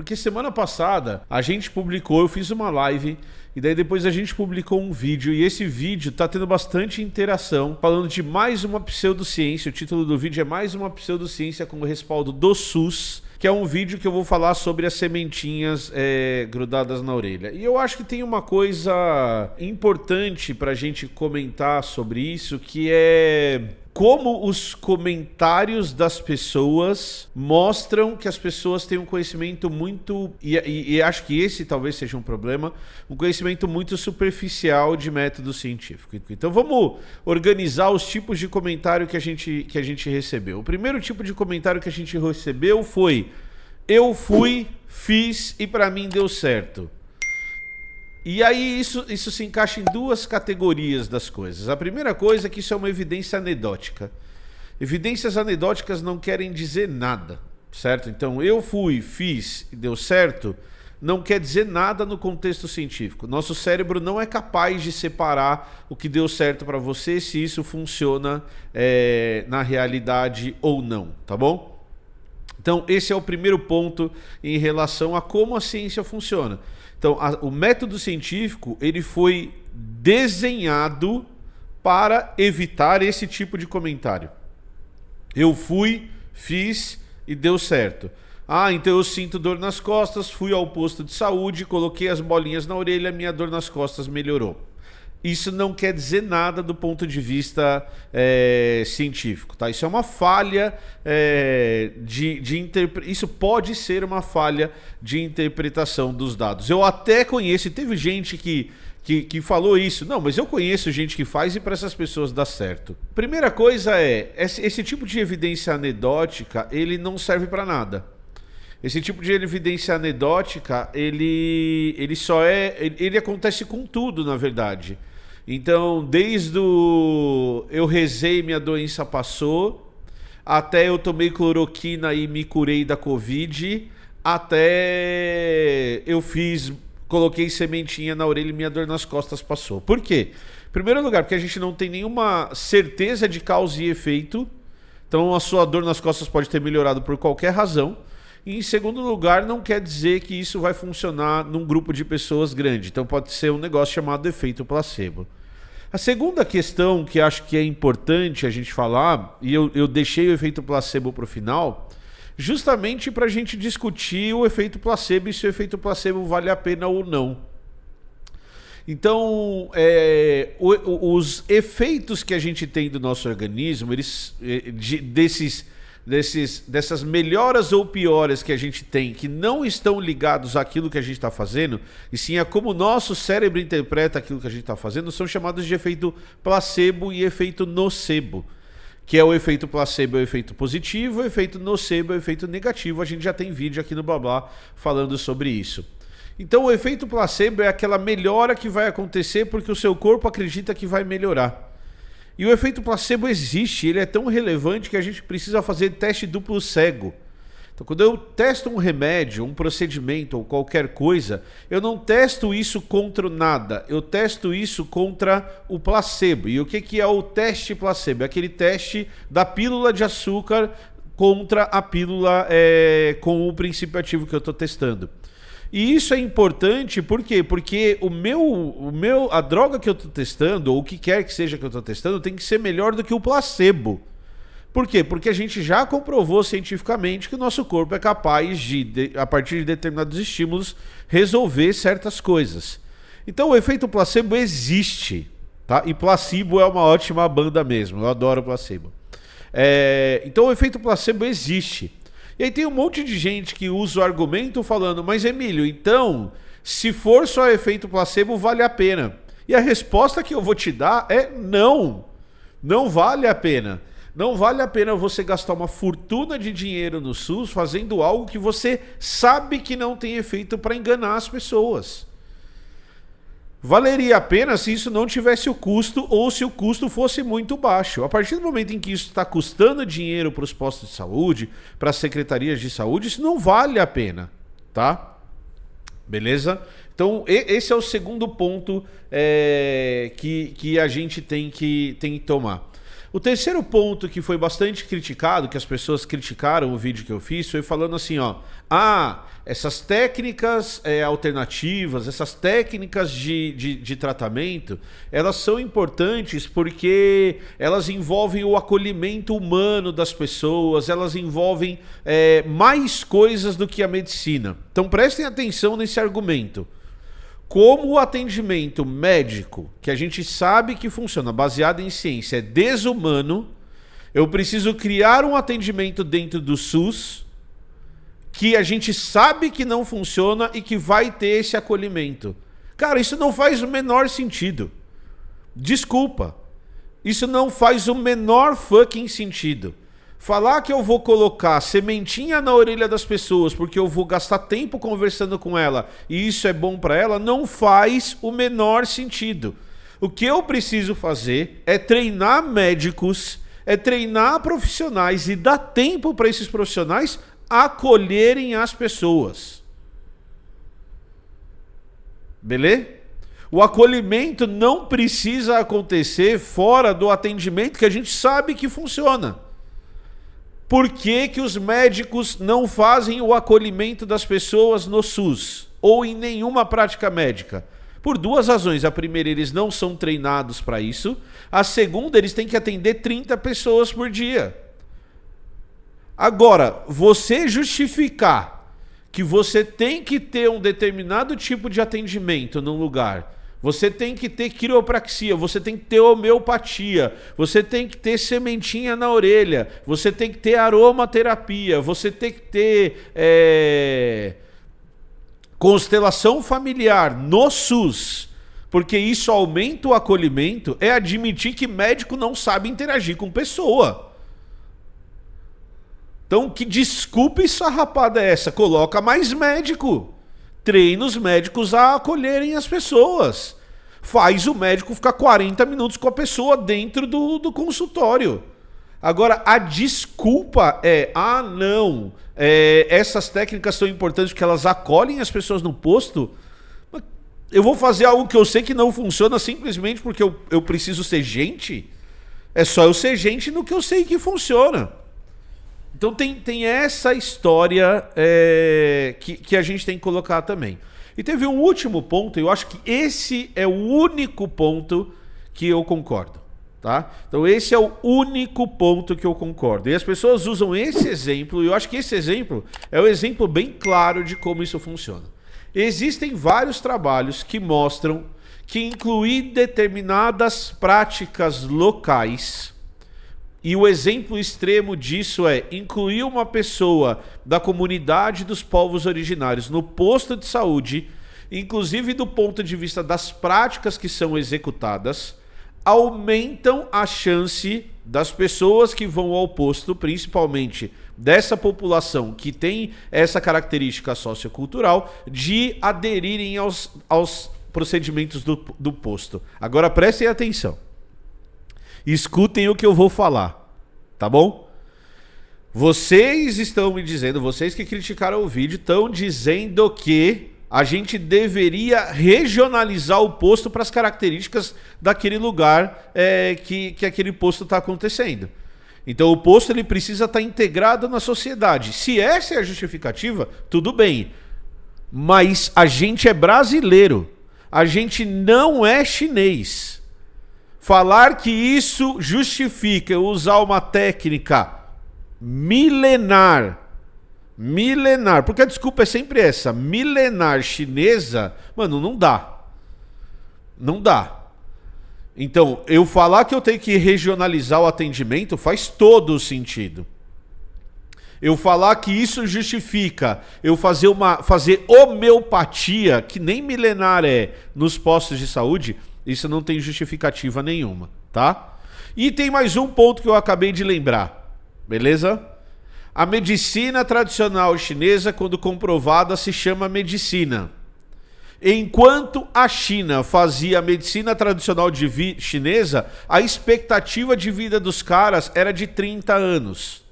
Porque semana passada a gente publicou, eu fiz uma live e daí depois a gente publicou um vídeo e esse vídeo tá tendo bastante interação, falando de mais uma pseudociência. O título do vídeo é mais uma pseudociência com o respaldo do SUS, que é um vídeo que eu vou falar sobre as sementinhas grudadas na orelha. E eu acho que tem uma coisa importante pra gente comentar sobre isso, que é como os comentários das pessoas mostram que as pessoas têm um conhecimento muito... E acho que esse talvez seja um problema, um conhecimento muito superficial de método científico. Então vamos organizar os tipos de comentário que a gente recebeu. O primeiro tipo de comentário que a gente recebeu foi: eu fui, fiz e pra mim deu certo. E aí isso se encaixa em duas categorias das coisas. A primeira coisa é que isso é uma evidência anedótica. Evidências anedóticas não querem dizer nada, certo? Então, eu fui, fiz e deu certo, não quer dizer nada no contexto científico. Nosso cérebro não é capaz de separar o que deu certo para você, se isso funciona na realidade ou não, tá bom? Então, esse é o primeiro ponto em relação a como a ciência funciona. Então, o método científico, ele foi desenhado para evitar esse tipo de comentário. Eu fui, fiz e deu certo. Ah, então eu sinto dor nas costas, fui ao posto de saúde, coloquei as bolinhas na orelha, minha dor nas costas melhorou. Isso não quer dizer nada do ponto de vista científico, tá? Isso é uma falha isso pode ser uma falha de interpretação dos dados. Eu até conheço, e teve gente que falou isso. Não, mas eu conheço gente que faz e para essas pessoas dá certo. Primeira coisa esse tipo de evidência anedótica, ele não serve para nada. Esse tipo de evidência anedótica, ele acontece com tudo, na verdade. Então, desde eu rezei, minha doença passou, até eu tomei cloroquina e me curei da Covid, até eu coloquei sementinha na orelha e minha dor nas costas passou. Por quê? Em primeiro lugar, porque a gente não tem nenhuma certeza de causa e efeito. Então, a sua dor nas costas pode ter melhorado por qualquer razão. E em segundo lugar, não quer dizer que isso vai funcionar num grupo de pessoas grande. Então pode ser um negócio chamado efeito placebo. A segunda questão que acho que é importante a gente falar, e eu deixei o efeito placebo para o final, justamente para a gente discutir o efeito placebo e se o efeito placebo vale a pena ou não. Então, os efeitos que a gente tem do nosso organismo, dessas melhoras ou piores que a gente tem, que não estão ligados àquilo que a gente está fazendo, e sim a como o nosso cérebro interpreta aquilo que a gente está fazendo, são chamados de efeito placebo e efeito nocebo. Que é o efeito placebo é o efeito positivo, o efeito nocebo é o efeito negativo. A gente já tem vídeo aqui no Blá falando sobre isso. Então o efeito placebo é aquela melhora que vai acontecer porque o seu corpo acredita que vai melhorar. E o efeito placebo existe, ele é tão relevante que a gente precisa fazer teste duplo cego. Então, quando eu testo um remédio, um procedimento ou qualquer coisa, eu não testo isso contra nada, eu testo isso contra o placebo. E o que é o teste placebo? É aquele teste da pílula de açúcar contra a pílula com o princípio ativo que eu estou testando. E isso é importante, por quê? Porque a droga que eu estou testando, ou o que quer que seja que eu estou testando, tem que ser melhor do que o placebo. Por quê? Porque a gente já comprovou cientificamente que o nosso corpo é capaz de, a partir de determinados estímulos, resolver certas coisas. Então o efeito placebo existe, tá? E placebo é uma ótima banda mesmo, eu adoro placebo. Então o efeito placebo existe. E aí tem um monte de gente que usa o argumento falando: mas Emílio, então, se for só efeito placebo, vale a pena. E a resposta que eu vou te dar é não. Não vale a pena. Não vale a pena você gastar uma fortuna de dinheiro no SUS fazendo algo que você sabe que não tem efeito para enganar as pessoas. Valeria a pena se isso não tivesse o custo ou se o custo fosse muito baixo. A partir do momento em que isso está custando dinheiro para os postos de saúde, para as secretarias de saúde, isso não vale a pena, tá? Beleza? Então, esse é o segundo ponto que a gente tem que tomar. O terceiro ponto que foi bastante criticado, que as pessoas criticaram o vídeo que eu fiz, foi falando assim, ó, essas técnicas alternativas, essas técnicas de tratamento, elas são importantes porque elas envolvem o acolhimento humano das pessoas, elas envolvem mais coisas do que a medicina. Então prestem atenção nesse argumento. Como o atendimento médico, que a gente sabe que funciona, baseado em ciência, é desumano, eu preciso criar um atendimento dentro do SUS que a gente sabe que não funciona e que vai ter esse acolhimento. Cara, isso não faz o menor sentido. Desculpa. Isso não faz o menor fucking sentido. Falar que eu vou colocar sementinha na orelha das pessoas porque eu vou gastar tempo conversando com ela e isso é bom para ela não faz o menor sentido. O que eu preciso fazer é treinar médicos, é treinar profissionais e dar tempo para esses profissionais acolherem as pessoas. Beleza? O acolhimento não precisa acontecer fora do atendimento que a gente sabe que funciona. Por que que os médicos não fazem o acolhimento das pessoas no SUS ou em nenhuma prática médica? Por duas razões. A primeira, eles não são treinados para isso. A segunda, eles têm que atender 30 pessoas por dia. Agora, você justificar que você tem que ter um determinado tipo de atendimento num lugar, você tem que ter quiropraxia, você tem que ter homeopatia, você tem que ter sementinha na orelha, você tem que ter aromaterapia, você tem que ter constelação familiar no SUS, porque isso aumenta o acolhimento, é admitir que médico não sabe interagir com pessoa. Então, que desculpa esfarrapada é essa? Coloca mais médico. Treina os médicos a acolherem as pessoas. Faz o médico ficar 40 minutos com a pessoa dentro do consultório. Agora, a desculpa não, essas técnicas são importantes porque elas acolhem as pessoas no posto. Eu vou fazer algo que eu sei que não funciona simplesmente porque eu preciso ser gente? É só eu ser gente no que eu sei que funciona. Então tem essa história que a gente tem que colocar também. E teve um último ponto, eu acho que esse é o único ponto que eu concordo. Tá? Então esse é o único ponto que eu concordo. E as pessoas usam esse exemplo, e eu acho que esse exemplo é um exemplo bem claro de como isso funciona. Existem vários trabalhos que mostram que incluir determinadas práticas locais, e o exemplo extremo disso é incluir uma pessoa da comunidade dos povos originários no posto de saúde, inclusive do ponto de vista das práticas que são executadas, aumentam a chance das pessoas que vão ao posto, principalmente dessa população que tem essa característica sociocultural, de aderirem aos procedimentos do posto. Agora prestem atenção. Escutem o que eu vou falar, tá bom? Vocês estão me dizendo, vocês que criticaram o vídeo, estão dizendo que a gente deveria regionalizar o posto para as características daquele lugar que aquele posto está acontecendo. Então o posto ele precisa estar integrado na sociedade. Se essa é a justificativa, tudo bem. Mas a gente é brasileiro, a gente não é chinês. Falar que isso justifica usar uma técnica milenar, porque a desculpa é sempre essa, milenar chinesa, mano, não dá. Não dá. Então, eu falar que eu tenho que regionalizar o atendimento faz todo o sentido. Eu falar que isso justifica eu fazer homeopatia, que nem milenar é, nos postos de saúde, isso não tem justificativa nenhuma, tá? E tem mais um ponto que eu acabei de lembrar, beleza? A medicina tradicional chinesa, quando comprovada, se chama medicina. Enquanto a China fazia a medicina tradicional chinesa, a expectativa de vida dos caras era de 30 anos.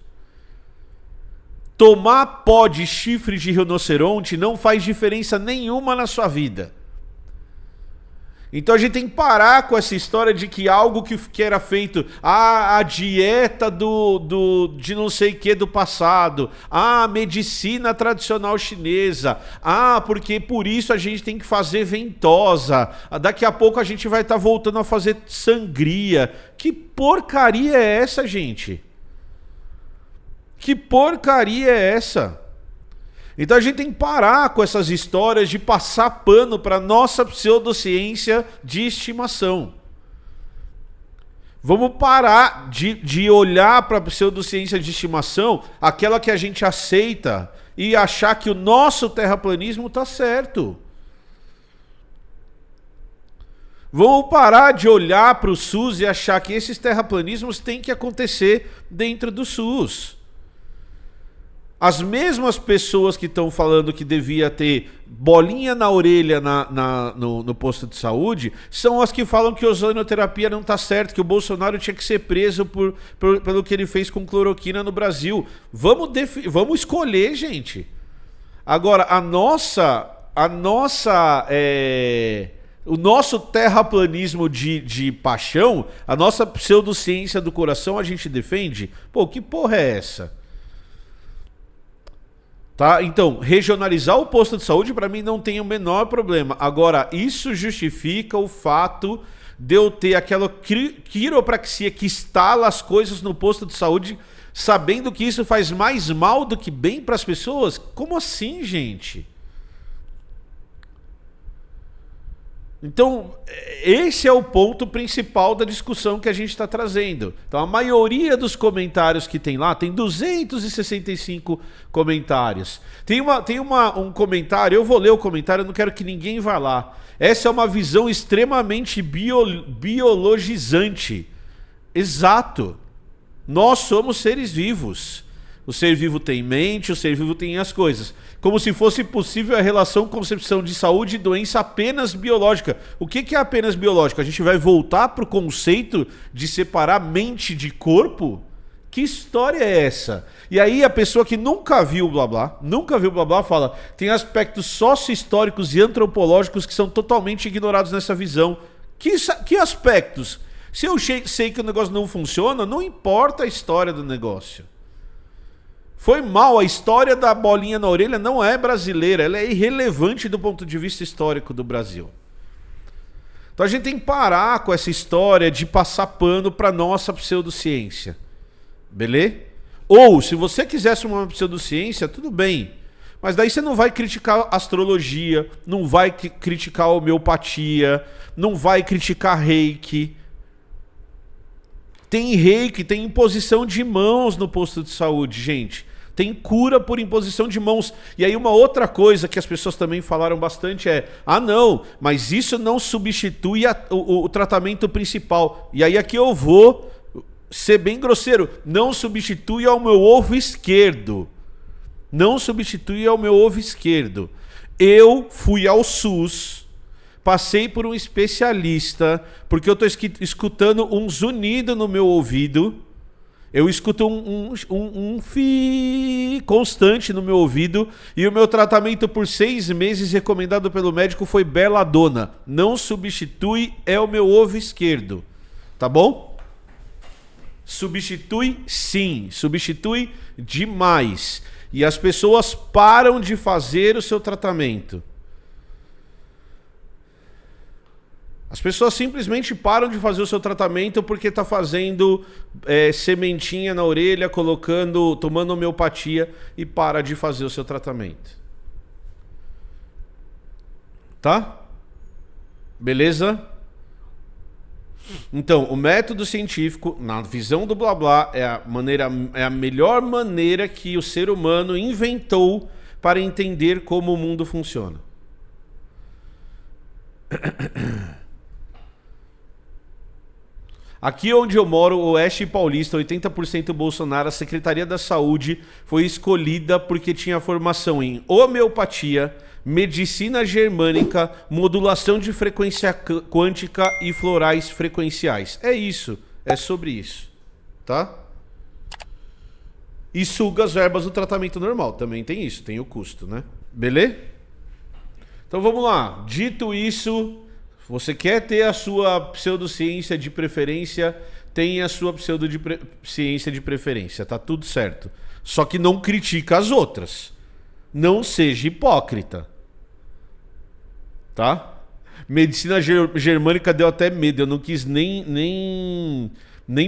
Tomar pó de chifre de rinoceronte não faz diferença nenhuma na sua vida. Então a gente tem que parar com essa história de que algo que era feito, a dieta de não sei o que do passado, a medicina tradicional chinesa, porque por isso a gente tem que fazer ventosa, daqui a pouco a gente vai estar voltando a fazer sangria. Que porcaria é essa, gente? Que porcaria é essa? Então a gente tem que parar com essas histórias de passar pano para nossa pseudociência de estimação. Vamos parar de olhar para a pseudociência de estimação, aquela que a gente aceita, e achar que o nosso terraplanismo está certo. Vamos parar de olhar para o SUS e achar que esses terraplanismos têm que acontecer dentro do SUS. As mesmas pessoas que estão falando que devia ter bolinha na orelha no posto de saúde são as que falam que a ozonioterapia não está certo, que o Bolsonaro tinha que ser preso pelo que ele fez com cloroquina no Brasil. Vamos escolher, gente. Agora, o nosso terraplanismo de paixão, a nossa pseudociência do coração, a gente defende? Pô, que porra é essa? Tá? Então, regionalizar o posto de saúde para mim não tem o menor problema. Agora, isso justifica o fato de eu ter aquela quiropraxia que instala as coisas no posto de saúde, sabendo que isso faz mais mal do que bem para as pessoas? Como assim, gente? Então, esse é o ponto principal da discussão que a gente está trazendo. Então, a maioria dos comentários que tem lá, tem 265 comentários. Tem um comentário, eu vou ler o comentário, eu não quero que ninguém vá lá. Essa é uma visão extremamente biologizante. Exato. Nós somos seres vivos. O ser vivo tem mente, o ser vivo tem as coisas. Como se fosse possível a relação concepção de saúde e doença apenas biológica. O que é apenas biológico? A gente vai voltar para o conceito de separar mente de corpo? Que história é essa? E aí a pessoa que nunca viu blá blá fala, tem aspectos sócio-históricos e antropológicos que são totalmente ignorados nessa visão. Que aspectos? Se eu sei que o negócio não funciona, não importa a história do negócio. Foi mal, a história da bolinha na orelha não é brasileira, ela é irrelevante do ponto de vista histórico do Brasil. Então a gente tem que parar com essa história de passar pano para nossa pseudociência. Beleza? Ou, se você quisesse uma pseudociência, tudo bem. Mas daí você não vai criticar astrologia, não vai criticar homeopatia, não vai criticar reiki. Tem reiki, tem imposição de mãos no posto de saúde, gente. Tem cura por imposição de mãos. E aí uma outra coisa que as pessoas também falaram bastante é, não, mas isso não substitui o tratamento principal. E aí aqui eu vou ser bem grosseiro, não substitui ao meu ovo esquerdo. Não substitui ao meu ovo esquerdo. Eu fui ao SUS, passei por um especialista, porque eu estou escutando um zunido no meu ouvido. Eu escuto um fi constante no meu ouvido e o meu tratamento por 6 meses recomendado pelo médico foi Belladonna. Não substitui, é o meu ovo esquerdo. Tá bom? Substitui sim, substitui demais. E as pessoas param de fazer o seu tratamento. As pessoas simplesmente param de fazer o seu tratamento porque está fazendo sementinha na orelha, tomando homeopatia e para de fazer o seu tratamento. Tá? Beleza? Então, o método científico, na visão do blá blá, é a melhor maneira que o ser humano inventou para entender como o mundo funciona. Aqui onde eu moro, o Oeste Paulista, 80% Bolsonaro, a Secretaria da Saúde foi escolhida porque tinha formação em homeopatia, medicina germânica, modulação de frequência quântica e florais frequenciais. É isso, é sobre isso, tá? E suga as verbas do tratamento normal, também tem isso, tem o custo, né? Beleza? Então vamos lá, dito isso, Você quer ter a sua pseudociência de preferência, tem a sua pseudociência de preferência, tá tudo certo. Só que não critica as outras. Não seja hipócrita. Tá? Medicina germânica deu até medo. Eu não quis nem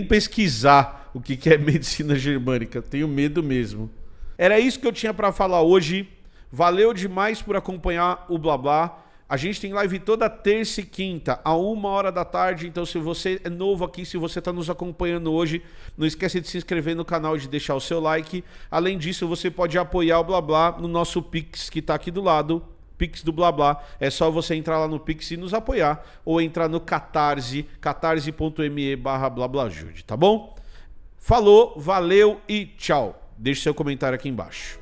pesquisar o que é medicina germânica. Tenho medo mesmo. Era isso que eu tinha para falar hoje. Valeu demais por acompanhar o Blá Blá. A gente tem live toda terça e quinta, a 1h da tarde. Então, se você é novo aqui, se você está nos acompanhando hoje, não esquece de se inscrever no canal e de deixar o seu like. Além disso, você pode apoiar o Blá Blá no nosso Pix, que está aqui do lado. Pix do Blá Blá. É só você entrar lá no Pix e nos apoiar. Ou entrar no Catarse, catarse.me/blablajude, tá bom? Falou, valeu e tchau. Deixe seu comentário aqui embaixo.